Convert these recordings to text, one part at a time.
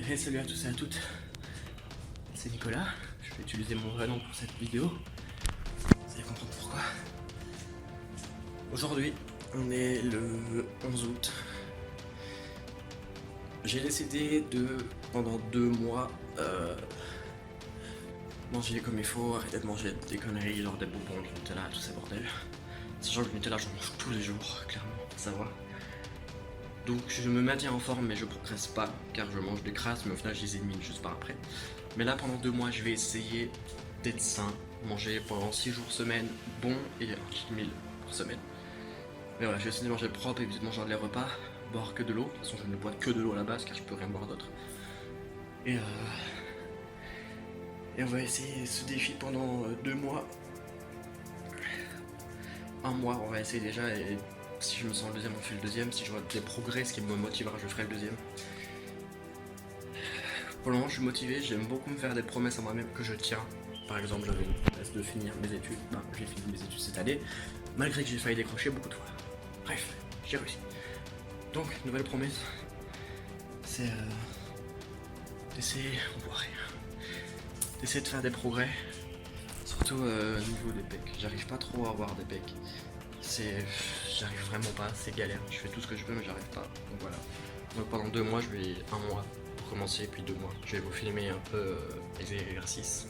Hey, salut à tous et à toutes, c'est Nicolas, je vais utiliser mon vrai nom pour cette vidéo, vous allez comprendre pourquoi. Aujourd'hui, on est le 11 août, j'ai décidé de, pendant 2 mois, manger comme il faut, arrêter de manger des conneries, genre des bonbons, du Nutella, tout ces bordels. Sachant que le Nutella j'en mange tous les jours, clairement, ça va. Donc je me maintiens en forme mais je progresse pas car je mange des crasses mais au final je les élimine juste par après. Mais là pendant 2 mois je vais essayer d'être sain, manger pendant 6 jours semaine bon et 1 kg par semaine. Mais voilà, je vais essayer de manger propre, éviter de manger les repas, boire que de l'eau. De toute façon je ne bois que de l'eau à la base car je peux rien boire d'autre. Et on va essayer ce défi pendant 2 mois. 1 mois on va essayer déjà et si je me sens le deuxième on fait le deuxième. Si je vois des progrès, ce qui me motivera, je ferai le deuxième. Pour le moment je suis motivé, j'aime beaucoup me faire des promesses à moi-même que je tiens. Par exemple j'avais une promesse de finir mes études, j'ai fini mes études cette année, malgré que j'ai failli décrocher beaucoup de fois. Bref, j'ai réussi. Donc, nouvelle promesse, c'est d'essayer, on voit rien, d'essayer de faire des progrès, surtout au niveau des pecs. J'arrive pas trop à avoir des pecs. J'arrive vraiment pas, c'est galère. Je fais tout ce que je peux mais j'arrive pas. Donc voilà. Donc pendant 2 mois, je vais 1 mois pour commencer, puis 2 mois. Je vais vous filmer un peu les exercices.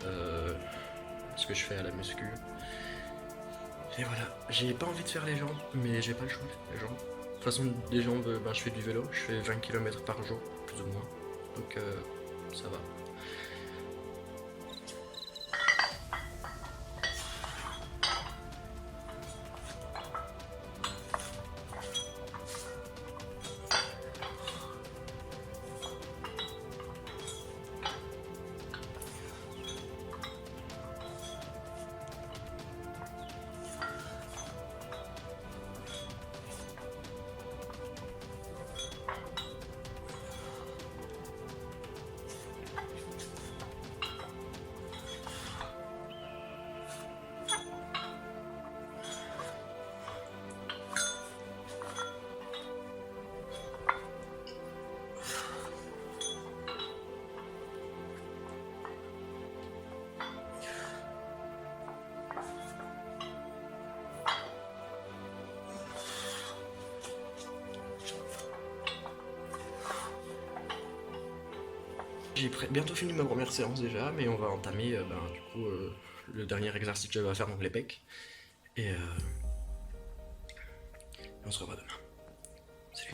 Ce que je fais à la muscu. Et voilà, j'ai pas envie de faire les jambes, mais j'ai pas le choix, les jambes. De toute façon, les jambes, je fais du vélo, je fais 20 km par jour, plus ou moins. Donc ça va. J'ai bientôt fini ma première séance déjà, mais on va entamer du coup le dernier exercice que j'avais à faire, donc les pecs. Et on se revoit demain. Salut.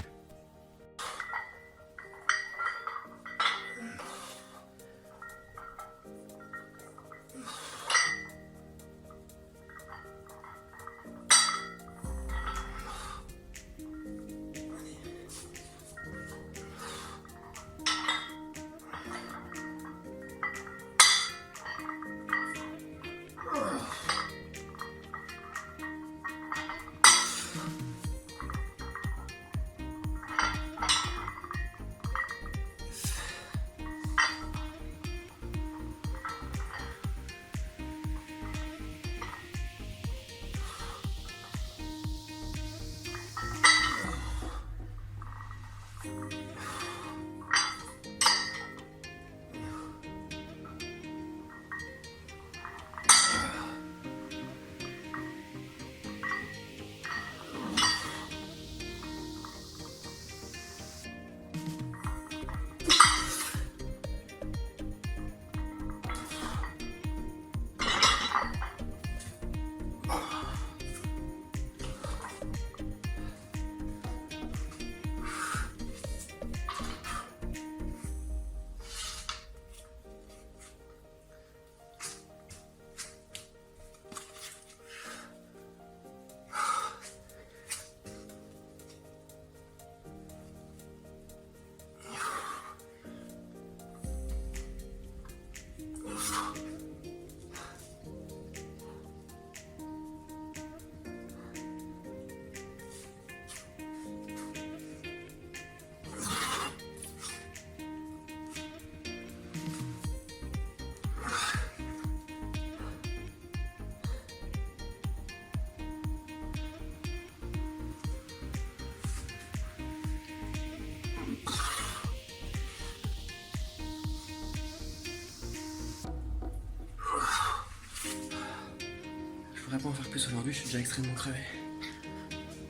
j'arriverai pas à en faire plus aujourd'hui, je suis déjà extrêmement crevé.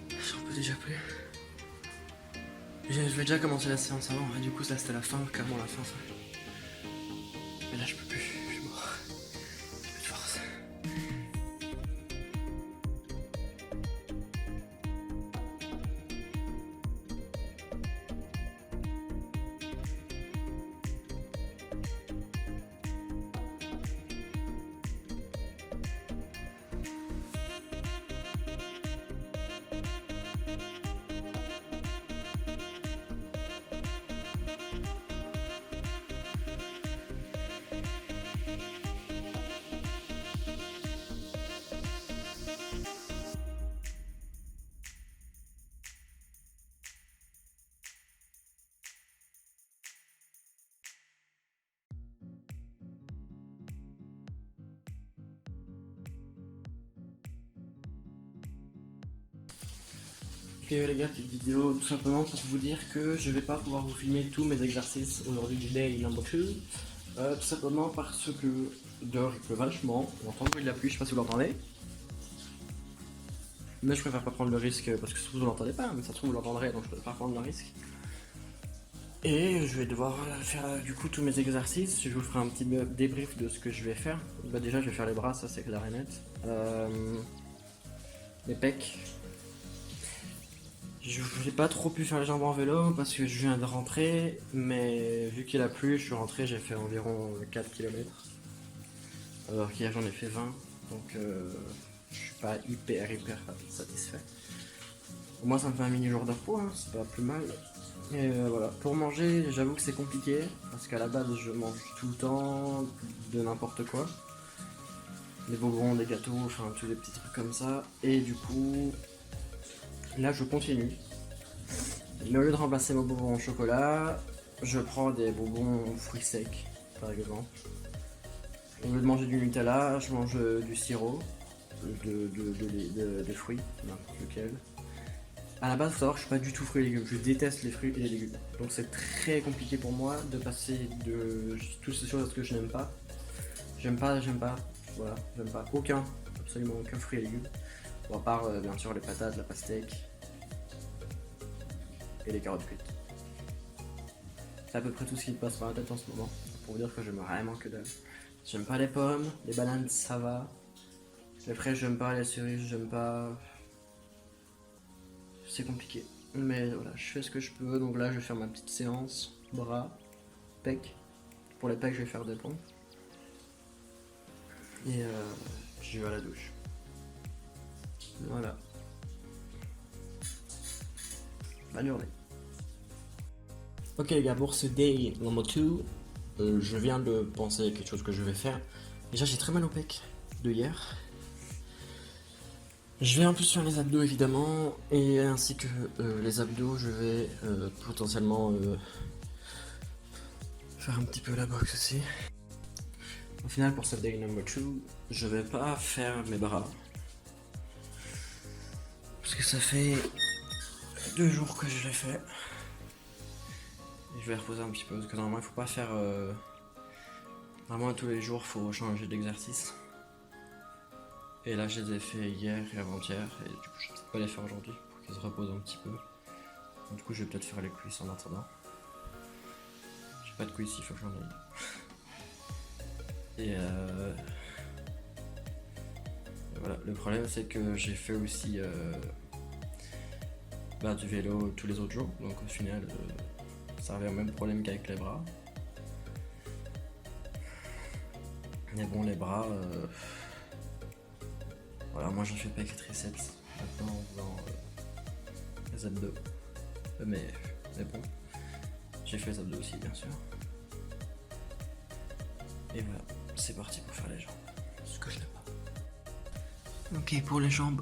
J'en peux déjà plus. Je vais déjà commencer la séance avant, et du coup ça c'était la fin, clairement la fin ça. Mais là je peux plus, je suis mort. J'ai plus de force. Ok les gars, petite vidéo tout simplement pour vous dire que je vais pas pouvoir vous filmer tous mes exercices aujourd'hui du day number 2. Tout simplement parce que dehors il pleut vachement, on entend le bruit de la pluie, je sais pas si vous l'entendez. Mais je préfère pas prendre le risque parce que surtout vous l'entendez pas, mais ça se trouve vous l'entendrez donc je préfère prendre le risque. Et je vais devoir faire du coup tous mes exercices, je vous ferai un petit débrief de ce que je vais faire. Bah déjà je vais faire les bras, ça c'est clair et net. Les pecs. Je n'ai pas trop pu faire les jambes en vélo parce que je viens de rentrer, mais vu qu'il a plu, je suis rentré, j'ai fait environ 4 km. Alors qu'hier j'en ai fait 20, donc je suis pas hyper satisfait. Au moins ça me fait un mini jour de repos, hein, c'est pas plus mal. Et voilà, pour manger, j'avoue que c'est compliqué, parce qu'à la base je mange tout le temps de n'importe quoi. Des bonbons, des gâteaux, enfin tous les petits trucs comme ça, et du coup... Là je continue, mais au lieu de remplacer mes bonbons au chocolat, je prends des bonbons fruits secs par exemple. Au lieu de manger du Nutella, je mange du sirop, de fruits, n'importe lequel. A la base, il faut savoir que je suis pas du tout fruits et légumes, je déteste les fruits et les légumes. Donc c'est très compliqué pour moi de passer de toutes ces choses à ce que je n'aime pas. J'aime pas, voilà, j'aime pas absolument aucun fruit et légumes. Bon, à part bien sûr les patates, la pastèque et les carottes cuites. C'est à peu près tout ce qui me passe par la tête en ce moment, pour vous dire que j'aime vraiment que dalle. J'aime pas les pommes, les bananes ça va, les fraises j'aime pas, les cerises j'aime pas. C'est compliqué, mais voilà, je fais ce que je peux, donc là je vais faire ma petite séance, bras, pecs. Pour les pecs je vais faire des pompes. Et je vais à la douche. Voilà. Bonne journée. Ok les gars, pour ce day number 2, je viens de penser à quelque chose que je vais faire. Déjà j'ai très mal au pec de hier. Je vais un peu sur les abdos évidemment, et ainsi que les abdos, je vais potentiellement faire un petit peu la boxe aussi. Au final pour cette day number 2, je vais pas faire mes bras. Parce que ça fait 2 jours que je l'ai fait. Et je vais reposer un petit peu, parce que normalement il faut pas faire... Vraiment tous les jours il faut changer d'exercice. Et là je les ai fait hier et avant-hier, et du coup je ne sais pas les faire aujourd'hui pour qu'ils se reposent un petit peu. Donc, du coup je vais peut-être faire les cuisses en attendant. J'ai pas de cuisses, il faut que j'en aille. Et voilà, le problème c'est que j'ai fait aussi du vélo tous les autres jours, donc au final ça revient au même problème qu'avec les bras. Mais bon, les bras, voilà, moi j'en fais pas avec les triceps maintenant en faisant les abdos. Mais bon, j'ai fait les abdos aussi bien sûr. Et voilà, c'est parti pour faire les jambes, ce que je n'ai pas. Ok, pour les jambes,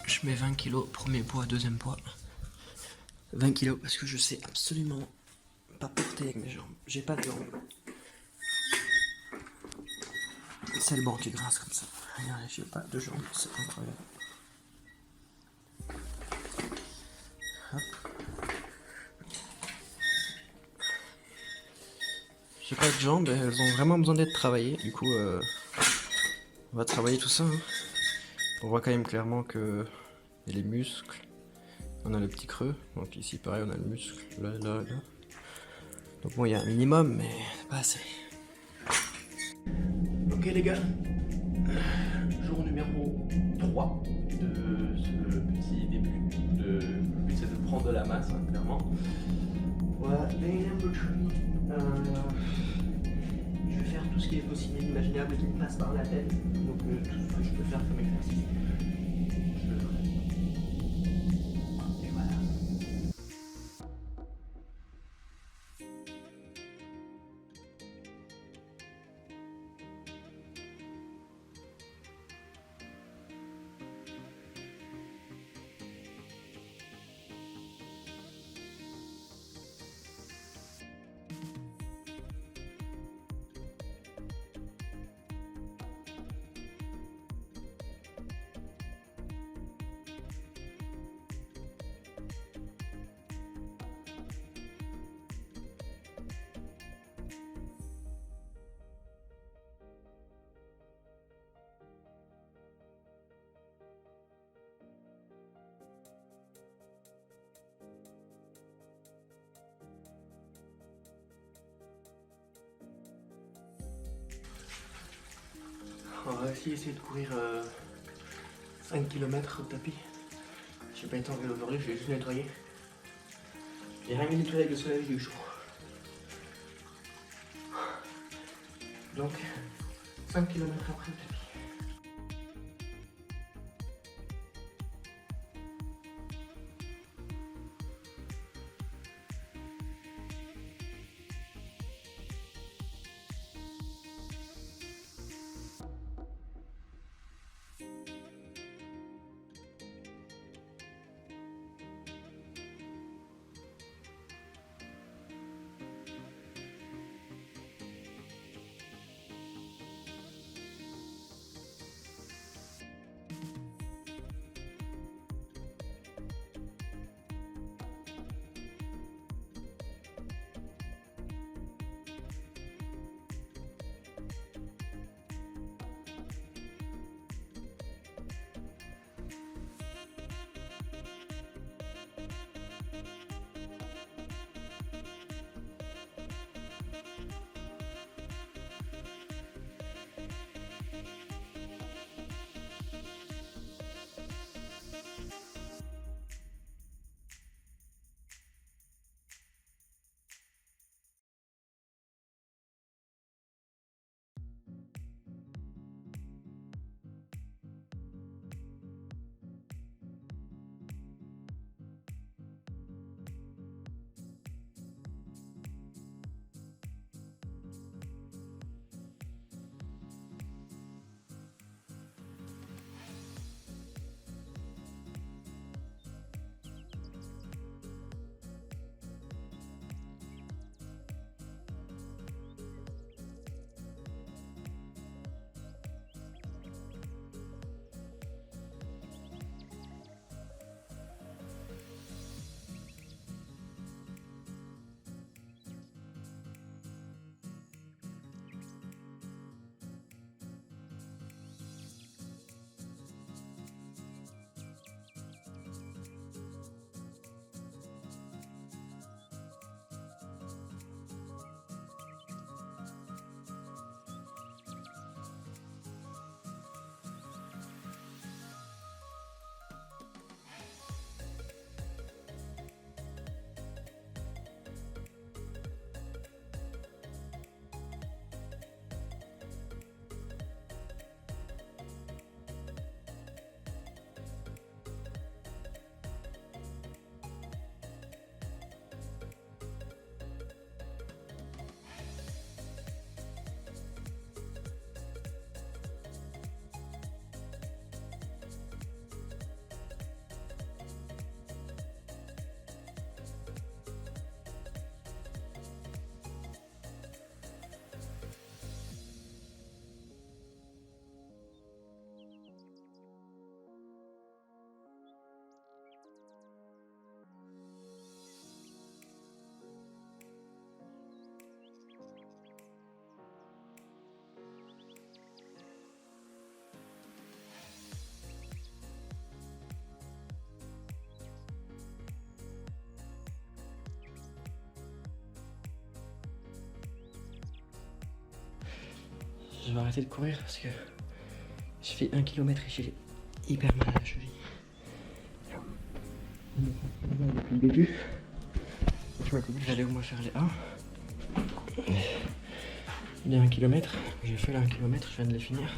je mets 20 kg, premier poids, deuxième poids. 20 kg parce que je sais absolument pas porter avec mes jambes, j'ai pas de jambes. C'est le banc qui grince comme ça. Regardez, j'ai pas de jambes, c'est incroyable. Hop. J'ai pas de jambes, elles ont vraiment besoin d'être travaillées. Du coup, On va travailler tout ça. Hein. On voit quand même clairement que il y a les muscles. On a le petit creux. Donc ici pareil on a le muscle. Là, là, là. Donc bon il y a un minimum mais pas assez. Ok les gars. Jour numéro 3 de ce petit début. Le but c'est de prendre de la masse hein, clairement. Voilà, day number 3. Je vais faire tout ce qui est possible et imaginable qui me passe par la tête. Donc tout ce que je peux faire comme exercice, je le ferai. Et voilà. On va aussi essayer de courir 5 km au tapis. J'ai pas été en vélo aujourd'hui, je vais juste nettoyer. Et rien que nettoyer avec le soleil, il est chaud. Donc 5 km après le tapis. je vais arrêter de courir parce que je fais 1 km et j'ai hyper mal à la cheville. Depuis le début, je m'étais dit que j'allais au moins faire les 1. Les 1 km, j'ai fait les 1 km, je viens de les finir.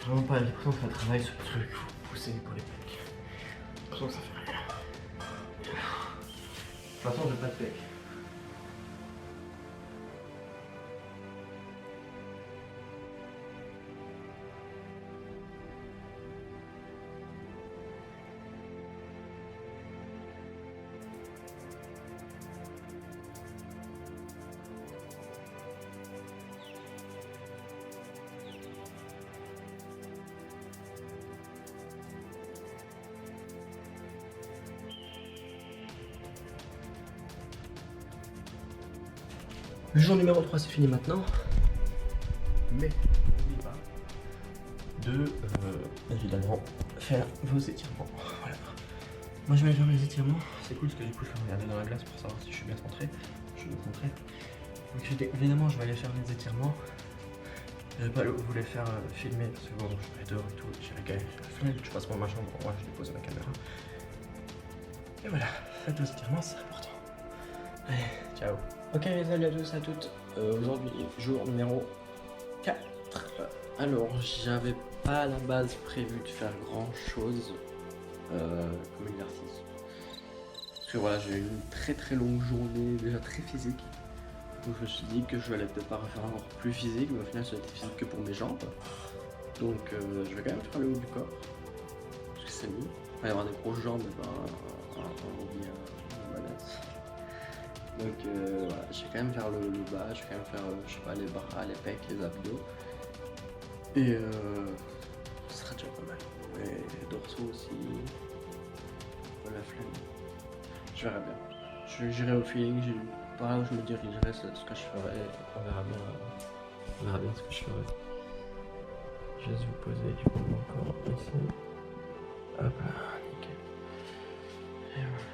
Vraiment pas l'impression que ça travaille sur le truc, faut pousser pour les pecs. J'ai l'impression que ça fait rien. De toute façon, j'ai pas de pecs. Le jour numéro 3 c'est fini maintenant. Mais n'oubliez pas de évidemment faire vos étirements. Voilà. Moi je vais aller faire mes étirements. C'est cool parce que du coup je vais regarder dans la glace pour savoir si je suis bien centré. Je suis bien centré. Donc évidemment je vais aller faire mes étirements. Je vais pas vous les faire filmer parce que bon je suis pas dehors et tout. J'ai la flemme, je passe dans ma chambre, moi je dépose ma caméra. Et voilà, faites vos étirements, c'est important. Allez, ciao. Ok, salut à tous et à toutes. Aujourd'hui, jour numéro 4. Alors, j'avais pas à la base prévu de faire grand chose comme exercice. Parce que voilà, j'ai eu une très longue journée, déjà très physique. Donc je me suis dit que je allais peut-être pas refaire encore plus physique, mais au final ça a été physique que pour mes jambes. Donc je vais quand même faire le haut du corps. Parce que c'est mieux. Il va y avoir des grosses jambes, et ben on dit balance. Donc voilà, je vais quand même faire le bas, je vais quand même faire, je sais pas, les bras, les pecs, les abdos. Et ce sera déjà pas mal. Et les dorsaux aussi. La flemme. Je verrai bien. J'irai au feeling, par là où je me dirigerai, c'est ce que je ferai. On verra bien ce que je ferai. Je vais vous poser du coup encore ici. Hop là, nickel. Et voilà.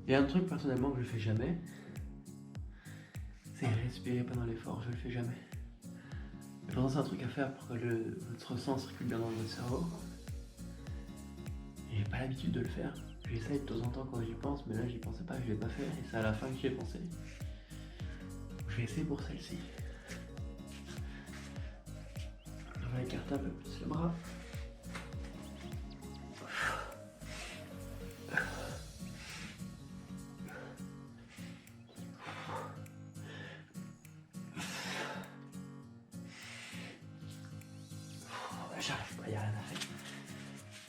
Il y a un truc personnellement que je fais jamais, c'est respirer pendant l'effort, je le fais jamais. Je pense que c'est un truc à faire pour que votre sang circule bien dans votre cerveau. Et j'ai pas l'habitude de le faire. J'essaye de temps en temps quand j'y pense, mais là j'y pensais pas, je l'ai pas fait et c'est à la fin que j'y ai pensé. Je vais essayer pour celle-ci. On écarte un peu plus le bras. J'arrive pas, il n'y a rien à faire.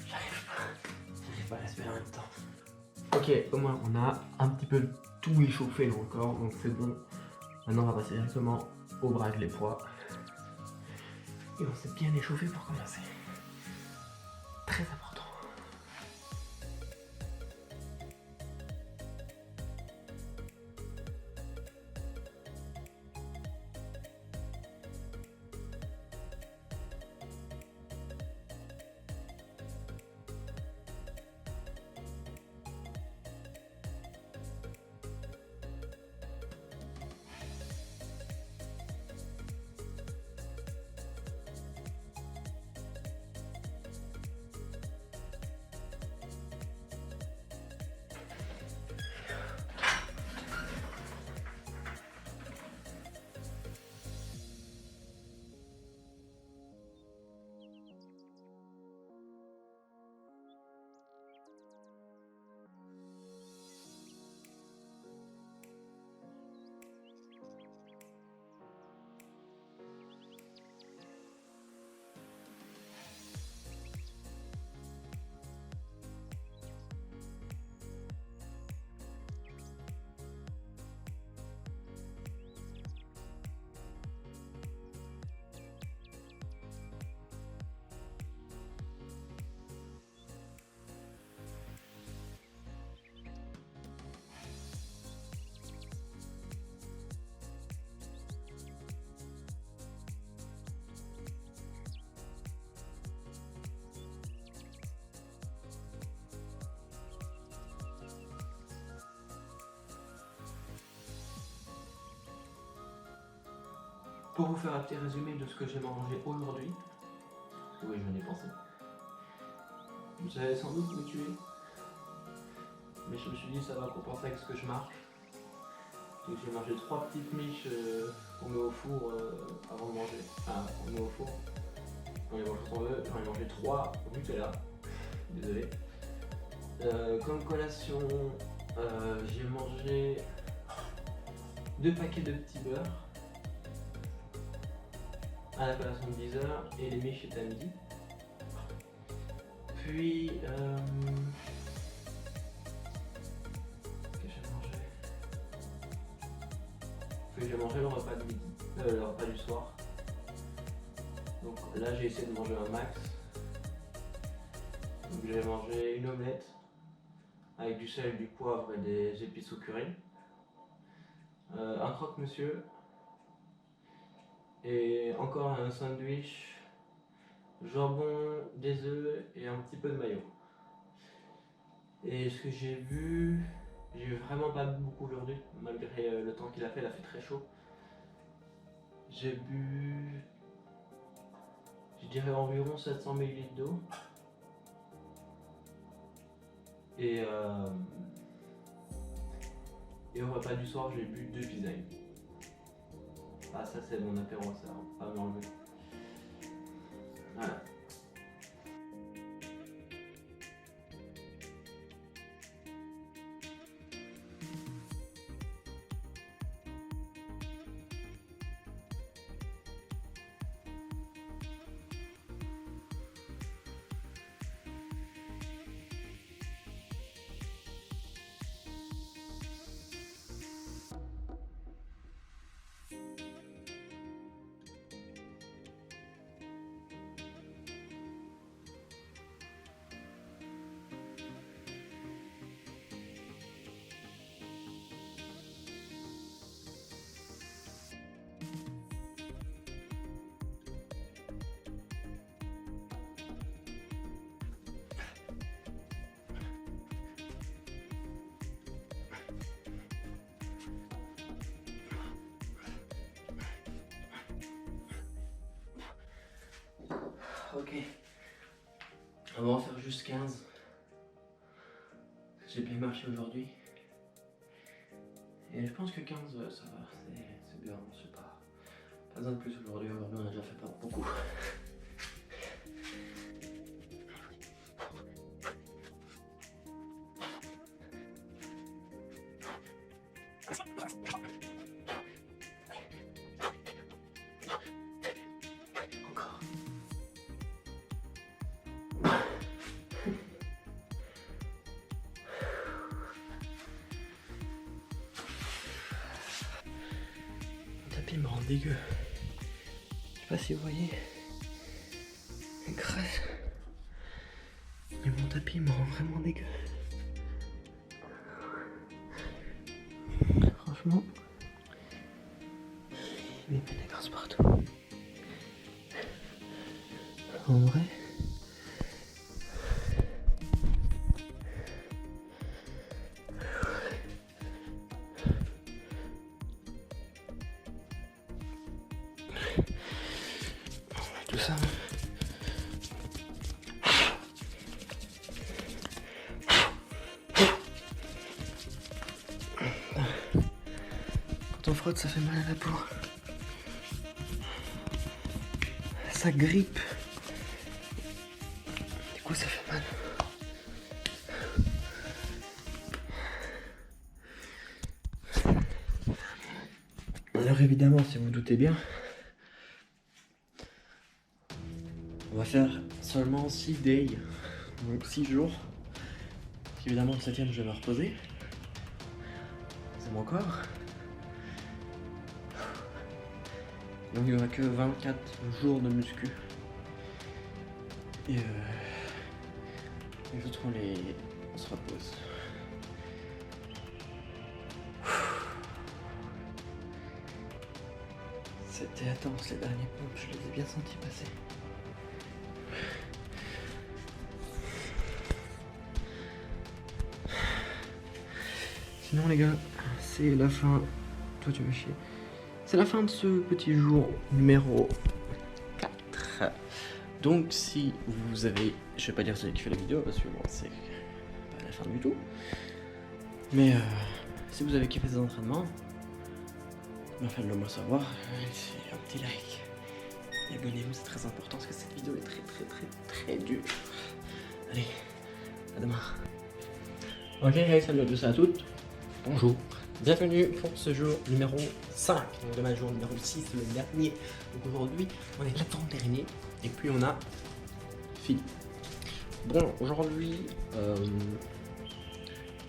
J'arrive pas à respirer en même temps. Ok, au moins on a un petit peu tout échauffé dans le corps, donc c'est bon. Maintenant on va passer directement au bras avec les poids. Et on s'est bien échauffé pour commencer. Très important. Pour vous faire un petit résumé de ce que j'ai mangé aujourd'hui, parce que oui, j'en ai pensé. Vous allez sans doute me tuer, mais je me suis dit ça va compenser avec ce que je marche. Donc j'ai mangé 3 petites miches qu'on met au four avant de manger. Enfin, on met au four. On les mange quand on veut. J'en ai mangé 3 Nutella. Désolé. Comme collation, j'ai mangé 2 paquets de petits beurre à la collation de 10 h et les miches étaient à midi. Puis, qu'est-ce que j'ai mangé? Puis j'ai mangé le repas de midi, le repas du soir. Donc là j'ai essayé de manger un max. Donc j'ai mangé une omelette avec du sel, du poivre et des épices au curry. Un croque-monsieur. Et encore un sandwich, jambon, des œufs et un petit peu de maillot. Et ce que j'ai vu vraiment pas beaucoup aujourd'hui, malgré le temps qu'il a fait, il a fait très chaud. J'ai bu, je dirais environ 700 ml d'eau. Et au repas du soir, j'ai bu 2 pizzas. Ah ça c'est mon apéro, ça va pas m'enlever. Voilà. Ok, on va en faire juste 15. J'ai bien marché aujourd'hui. Et je pense que 15 ça va, c'est bien, c'est pas besoin de plus aujourd'hui. Aujourd'hui on a déjà fait pas beaucoup. Encore. Mon tapis me rend dégueu. Je sais pas si vous voyez. Il crache. Mais mon tapis me rend vraiment dégueu. Franchement, il met des grosses partout. En vrai. Tout ça. Quand on frotte, ça fait mal à la peau. Ça grippe. Du coup, ça fait mal. Alors évidemment, si vous vous doutez bien, on va faire seulement 6 days, donc 6 jours. Évidemment, le 7ème, je vais me reposer. C'est mon corps. Donc il n'y aura que 24 jours de muscu. Et les autres, on se repose. C'était intense les derniers pompes, je les ai bien sentis passer. Sinon les gars, c'est la fin. Toi tu me chier. C'est la fin de ce petit jour numéro 4. Donc si vous avez... Je vais pas dire celui qui fait la vidéo parce que bon c'est pas la fin du tout. Mais si vous avez kiffé ces entraînements, faites-le moi savoir. Laissez un petit like. Et abonnez-vous, c'est très important parce que cette vidéo est très dure. Allez, à demain. Ok, salut à tous et à toutes. Bonjour. Bienvenue pour ce jour numéro 5. Donc demain jour numéro 6, le dernier. Donc aujourd'hui, on est l'avant-dernier. Et puis on a fini. Bon, aujourd'hui,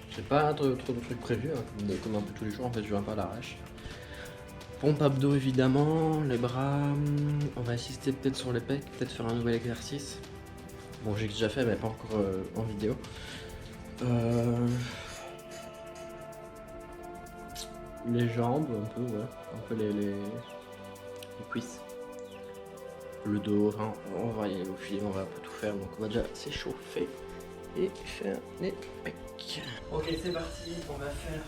j'ai pas trop de trucs prévus, hein, comme un peu tous les jours, en fait je vais un peu à l'arrache. Pompe abdos évidemment, les bras, on va assister peut-être sur les pecs, peut-être faire un nouvel exercice. Bon j'ai déjà fait mais pas encore en vidéo. Les jambes un peu, ouais, un peu les cuisses. Le dos, enfin, on va y aller au fil, on va un peu tout faire, donc on va déjà s'échauffer et faire les pecs. Ok c'est parti, on va faire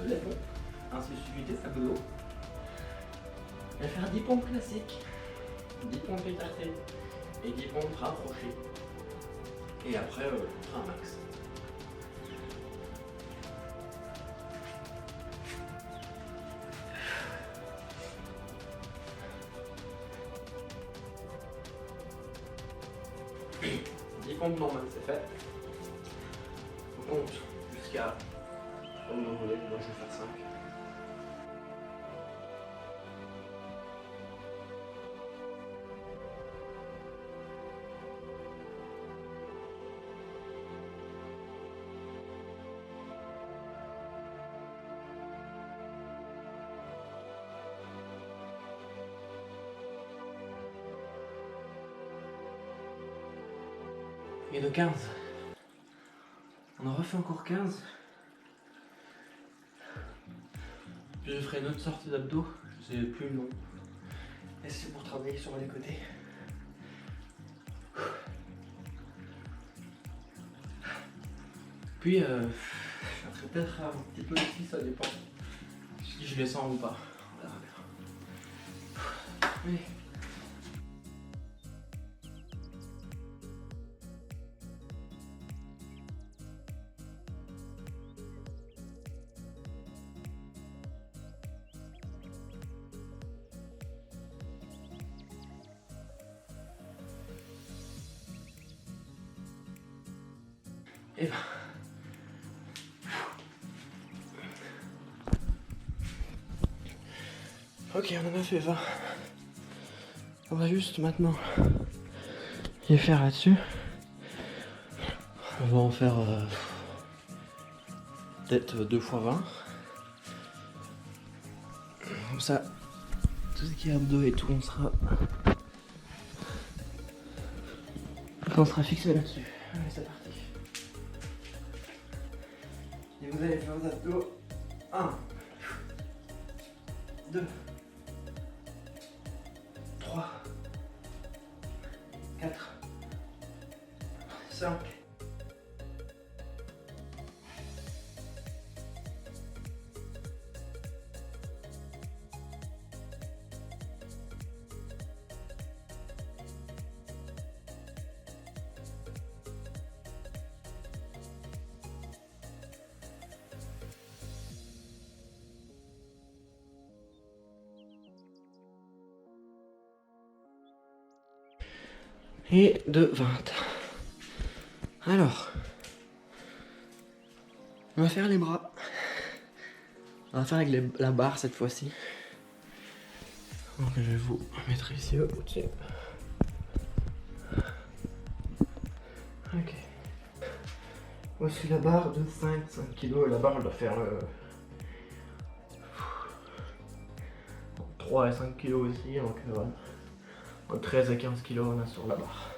les pompes, ainsi suivi des abdos. On va faire 10 pompes classiques, 10 pompes écartées et 10 pompes rapprochées. Et après, un max. Les pompes normales, c'est fait. On compte jusqu'à... Comme vous voulez, moi je vais faire 5. Et de 15. On en refait encore 15. Puis je ferai une autre sorte d'abdos, c'est plus long. Et c'est pour travailler sur les côtés. Puis je ferai peut-être un petit peu ici, ça dépend si je les sens ou pas. On verra bien. Oui. Et ben. Ok, on en a fait 20. On va juste maintenant les faire là-dessus. On va en faire peut-être 2 fois 20. Comme ça, tout ce qui est abdos et tout, on sera fixé là-dessus. Allez, c'est parti. Et vous allez faire vos abdos. 1, 2, 3, 4, 5. Et de 20. Alors, on va faire les bras. On va faire avec la barre cette fois-ci. Donc je vais vous mettre ici au-dessus. Ok. Voici la barre de 5 kg. La barre elle doit faire 3 et 5 kg aussi. Donc voilà. Entre 13 et 15 kg on a sur la barre.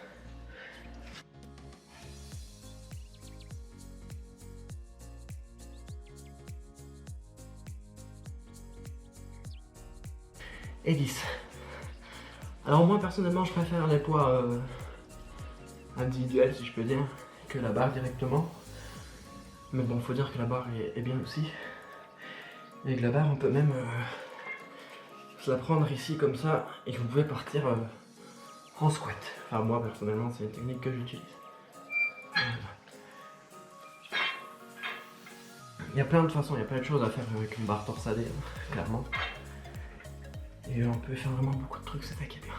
Et 10. Alors moi personnellement je préfère les poids individuels si je peux dire que la barre directement. Mais bon faut dire que la barre est bien aussi. Et que la barre on peut même se la prendre ici comme ça et vous pouvez partir en squat. Enfin moi personnellement c'est une technique que j'utilise. Il y a plein de façons, il y a plein de choses à faire avec une barre torsadée, clairement. Et on peut faire vraiment beaucoup de trucs, c'est ça qui est bien.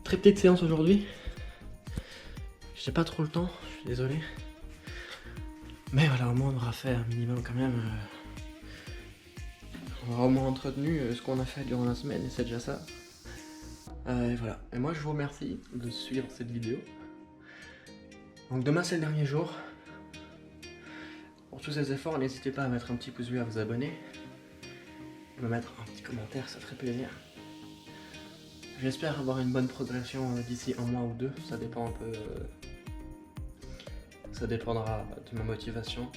Très petite séance aujourd'hui. J'ai pas trop le temps, je suis désolé. Mais voilà, au moins on aura fait un minimum quand même. On aura au moins entretenu ce qu'on a fait durant la semaine et c'est déjà ça. Et voilà. Et moi je vous remercie de suivre cette vidéo. Donc demain c'est le dernier jour. Pour tous ces efforts, n'hésitez pas à mettre un petit pouce bleu, à vous abonner. Et me mettre un petit commentaire, ça ferait plaisir. J'espère avoir une bonne progression d'ici un mois ou deux, ça dépend un peu. Ça dépendra de ma motivation.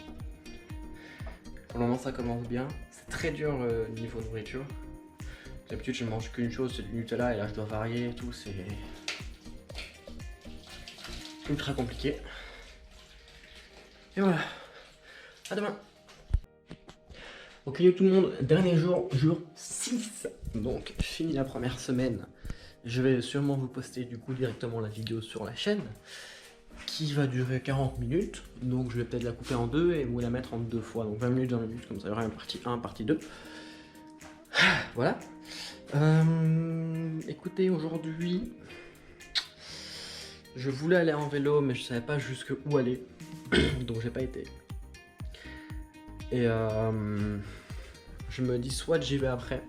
Pour le moment ça commence bien. C'est très dur niveau nourriture. D'habitude je ne mange qu'une chose, c'est du Nutella et là je dois varier et tout, c'est ultra compliqué. Et voilà. À demain. Ok tout le monde, dernier jour, jour 6. Donc fini la première semaine. Je vais sûrement vous poster du coup directement la vidéo sur la chaîne qui va durer 40 minutes. Donc je vais peut-être la couper en deux et vous la mettre en deux fois. Donc 20 minutes, 20 minutes, comme ça il y aura une partie 1, partie 2. Voilà. Écoutez, aujourd'hui, Je voulais aller en vélo, mais je savais pas jusque où aller, donc j'ai pas été. Et je me dis soit j'y vais après,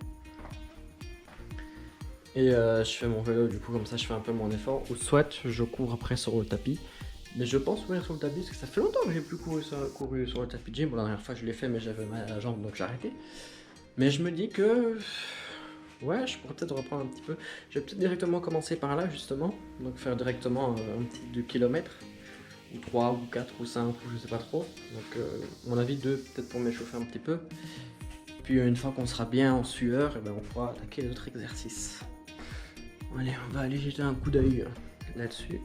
et je fais mon vélo, du coup comme ça je fais un peu mon effort, ou soit je cours après sur le tapis. Mais je pense courir sur le tapis parce que ça fait longtemps que j'ai plus couru sur le tapis de gym. Bon, la dernière fois je l'ai fait mais j'avais mal à la jambe donc j'ai arrêté. Mais je me dis que ouais, je pourrais peut-être reprendre un petit peu. Je vais peut-être directement commencer par là justement, donc faire directement un petit 2 km, ou 3 ou 4 ou 5 ou je sais pas trop. Donc à mon avis 2 peut-être pour m'échauffer un petit peu. Puis une fois qu'on sera bien en sueur, et ben, on pourra attaquer d'autres exercices. Allez, on va aller jeter un coup d'œil là-dessus.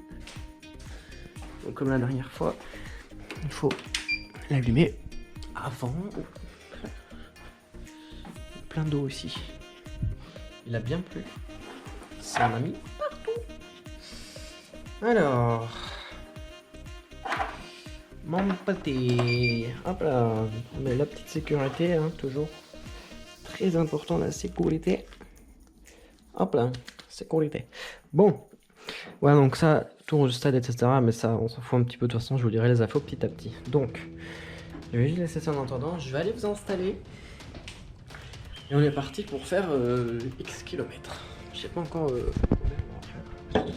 Donc comme la dernière fois, il faut l'allumer avant. Plein d'eau aussi. Il a bien plu. Ça en a mis partout. Alors, mon pâté. Hop là, on met la petite sécurité, hein, toujours. Très important la sécurité. Hop là, sécurité. Bon, voilà, donc ça, tour du stade, etc. Mais ça, on s'en fout un petit peu. De toute façon, je vous dirai les infos petit à petit. Donc, je vais juste laisser ça en attendant. Je vais aller vous installer. Et on est parti pour faire X kilomètres. Je sais pas encore combien on va faire.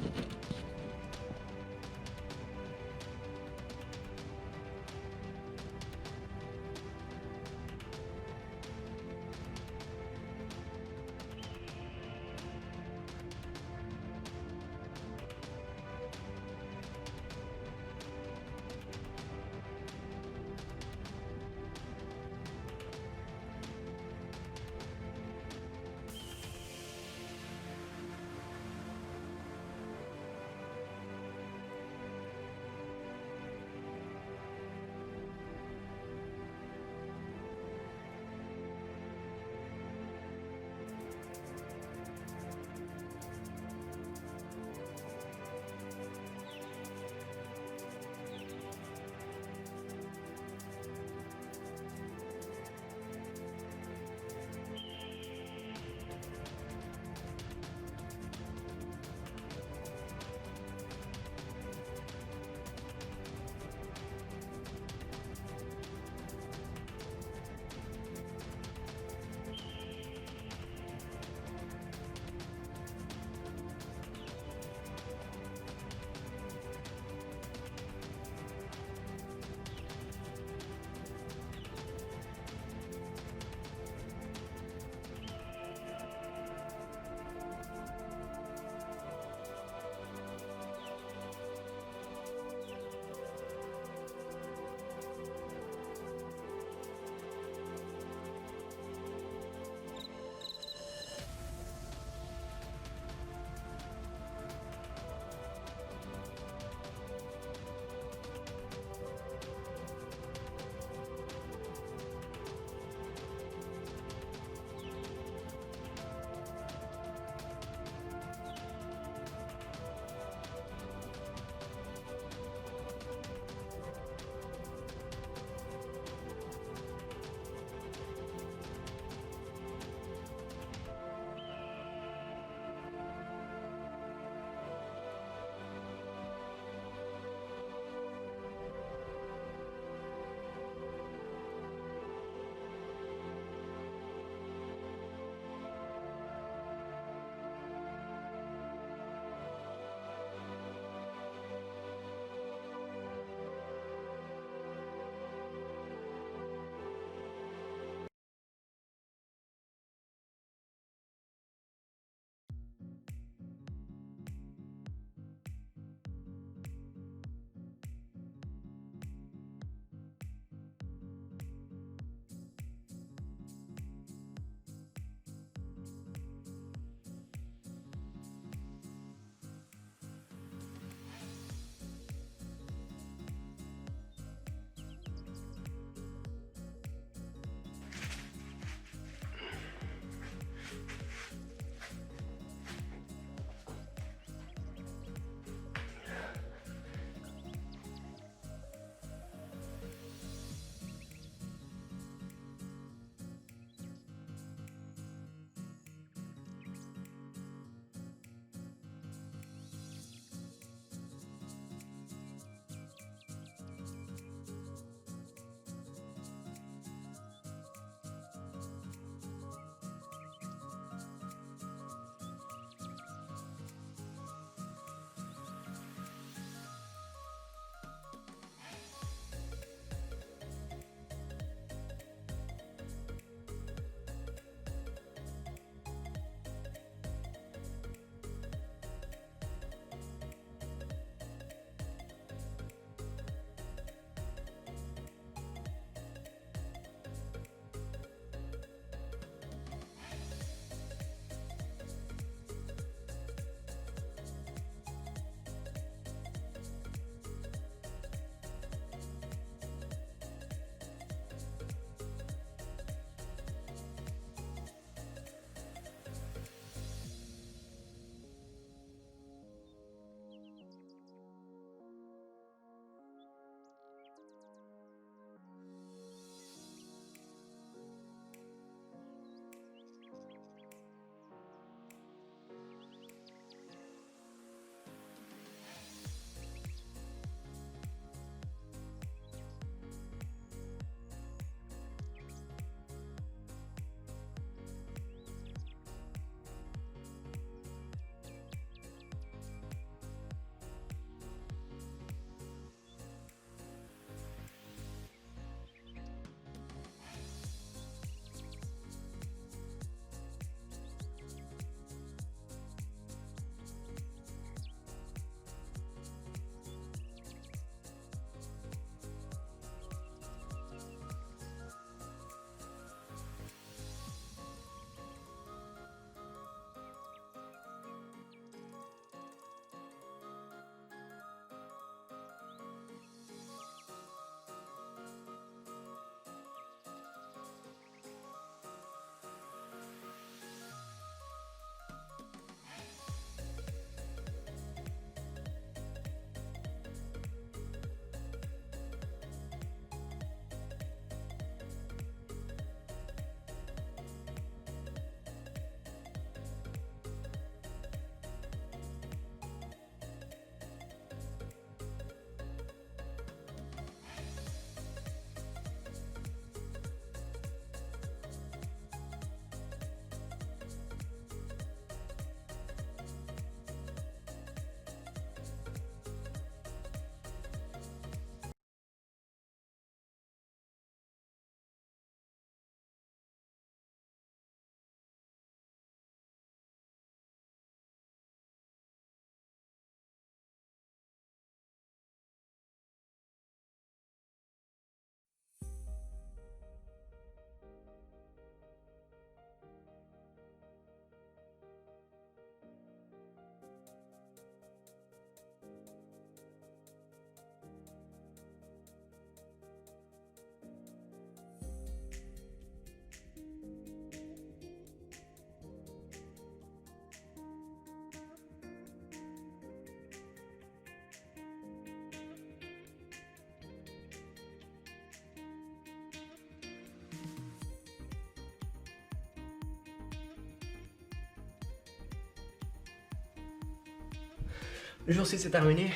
Le jour 6 c'est terminé.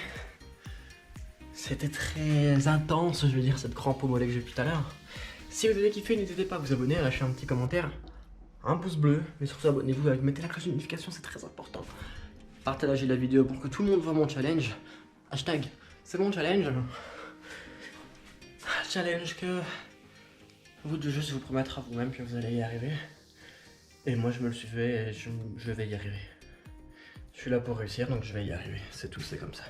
C'était très intense, je veux dire, cette crampe au mollet que j'ai eu tout à l'heure. Si vous avez kiffé, n'hésitez pas à vous abonner, à lâcher un petit commentaire, un pouce bleu, mais surtout abonnez-vous, mettez la cloche de notification, c'est très important. Partagez la vidéo pour que tout le monde voit mon challenge. Hashtag, c'est mon challenge. Challenge que vous de juste vous promettre à vous-même que vous allez y arriver. Et moi je me le suis fait et je vais y arriver. Je suis là pour réussir, donc je vais y arriver. C'est tout, c'est comme ça.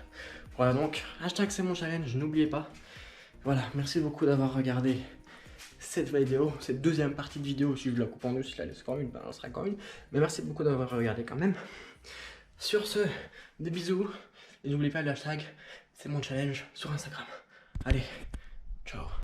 Voilà donc, hashtag c'est mon challenge, n'oubliez pas. Voilà, merci beaucoup d'avoir regardé cette vidéo, cette deuxième partie de vidéo. Si je la coupe en deux, si je la laisse quand une, ben elle sera quand une. Mais merci beaucoup d'avoir regardé quand même. Sur ce, des bisous. Et n'oubliez pas le hashtag c'est mon challenge sur Instagram. Allez, ciao.